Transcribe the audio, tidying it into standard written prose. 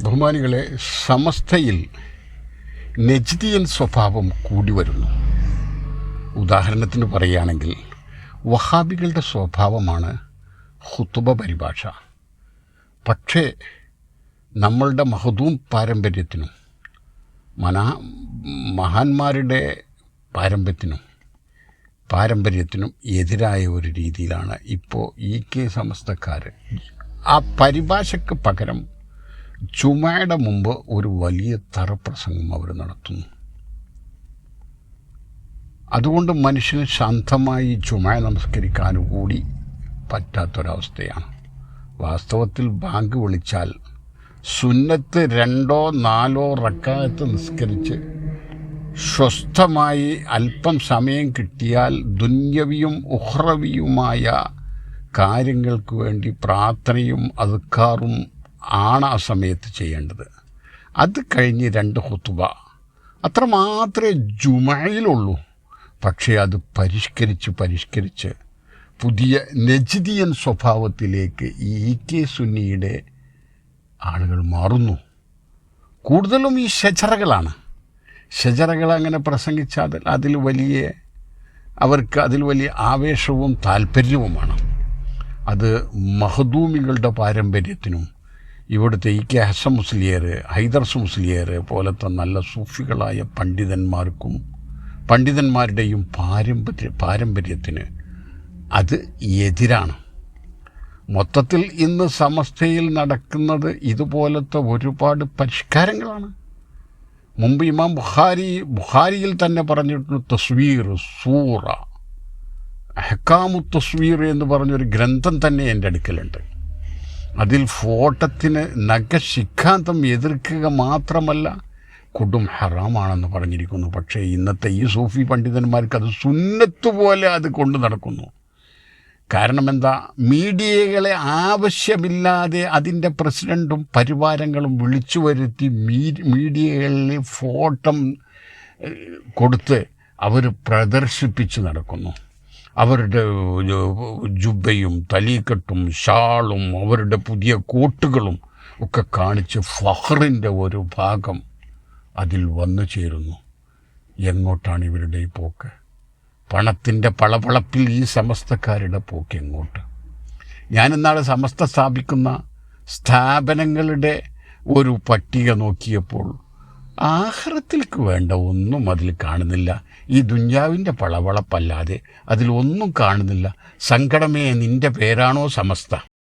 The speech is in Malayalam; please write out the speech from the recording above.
ബഹുമാനികളെ, സമസ്തയിൽ നജ്ദിയൻ സ്വഭാവം കൂടി വരുന്നു. ഉദാഹരണത്തിന് പറയുകയാണെങ്കിൽ വഹാബികളുടെ സ്വഭാവമാണ് ഖുതുബ പരിഭാഷ. പക്ഷേ നമ്മളുടെ മഹദൂം പാരമ്പര്യത്തിനും മഹാന്മാരുടെ പാരമ്പര്യത്തിനും എതിരായ ഒരു രീതിയിലാണ് ഇപ്പോൾ സമസ്തക്കാർ. ആ പരിഭാഷയ്ക്ക് പകരം ജുമയുടെ മുമ്പ് ഒരു വലിയ തറപ്രസംഗം അവർ നടത്തുന്നു. അതുകൊണ്ട് മനുഷ്യന് ശാന്തമായി ജുമ നമസ്കരിക്കാൻ കൂടി പറ്റാത്തൊരവസ്ഥയാണ്. വാസ്തവത്തിൽ ബാങ്ക് വിളിച്ചാൽ സുന്നത്ത് 2-4 റക്അത്ത് നിസ്കരിച്ച് സ്വസ്ഥമായി അല്പം സമയം കിട്ടിയാൽ ദുന്യവിയും ഉഖ്റവിയുമായ കാര്യങ്ങൾക്ക് വേണ്ടി പ്രാർത്ഥനയും അദ്കാറും ആണ് ആ സമയത്ത് ചെയ്യേണ്ടത്. അത് കഴിഞ്ഞ് 2 ഖുതുബ അത്രമാത്രമേ ജുമയിലുള്ളൂ. പക്ഷേ അത് പരിഷ്കരിച്ച് പുതിയ നജ്ദിയൻ സ്വഭാവത്തിലേക്ക് ഈ സുന്നിയുടെ ആളുകൾ മാറുന്നു. കൂടുതലും ഈ ഷജറകൾ അങ്ങനെ പ്രസംഗിച്ചാൽ അവർക്ക് അതിൽ വലിയ ആവേശവും താല്പര്യവുമാണ്. അത് മഹദൂമികളുടെ പാരമ്പര്യത്തിനും ഇവിടുത്തെ ഹസൻ മുസ്ലിയാർ, ഹൈദർസ് മുസ്ലിയാർ പോലത്തെ നല്ല സൂഫികളായ പണ്ഡിതന്മാരുടെയും പാരമ്പര്യത്തിന് അത് എതിരാണ്. മൊത്തത്തിൽ ഇന്ന് സമസ്തയിൽ നടക്കുന്നത് ഇതുപോലത്തെ ഒരുപാട് പരിഷ്കാരങ്ങളാണ്. മുമ്പ് ഇമാം ബുഖാരിയിൽ തന്നെ പറഞ്ഞിട്ടുണ്ട്, തസ്വീർ സൂറ അഹ്കാമു തസ്വീർ എന്ന് പറഞ്ഞൊരു ഗ്രന്ഥം തന്നെ എൻ്റെ അടുക്കലുണ്ട്. അതിൽ ഫോട്ടത്തിന് നഖശിഖാന്തം എതിർക്കുക മാത്രമല്ല കൊടും ഹറാമാണെന്ന് പറഞ്ഞിരിക്കുന്നു. പക്ഷേ ഇന്നത്തെ ഈ സൂഫി പണ്ഡിതന്മാർക്ക് അത് സുന്നത്ത് പോലെ അത് കൊണ്ടു നടക്കുന്നു. കാരണം എന്താ? മീഡിയകളെ ആവശ്യമില്ലാതെ അതിൻ്റെ പ്രസിഡൻറ്റും പരിവാരങ്ങളും വിളിച്ചു വരുത്തി മീഡിയകളിൽ ഫോട്ടോ കൊടുത്ത് അവർ പ്രദർശിപ്പിച്ച് നടക്കുന്നു. അവരുടെ ജുബ്ബയും തലീക്കെട്ടും ഷാളും അവരുടെ പുതിയ കോട്ടുകളും ഒക്കെ കാണിച്ച് ഫഖറിൻ്റെ ഒരു ഭാഗം അതിൽ വന്നു ചേരുന്നു. എങ്ങോട്ടാണ് ഇവരുടെ ഈ പോക്ക്? പണത്തിൻ്റെ പളപളപ്പിൽ ഈ സമസ്തക്കാരുടെ പോക്ക് എങ്ങോട്ട്? ഞാനിന്നാളെ സമസ്ത സ്ഥാപിക്കുന്ന സ്ഥാപനങ്ങളുടെ ഒരു പട്ടിക നോക്കിയപ്പോൾ ആഖിറത്തിലേക്ക് വേണ്ട ഒന്നും അതിൽ കാണുന്നില്ല. ഈ ദുന്യാവിൻ്റെ പളവളപ്പല്ലാതെ അതിലൊന്നും കാണുന്നില്ല. സങ്കടമേ, നിൻ്റെ പേരാണോ സമസ്ത?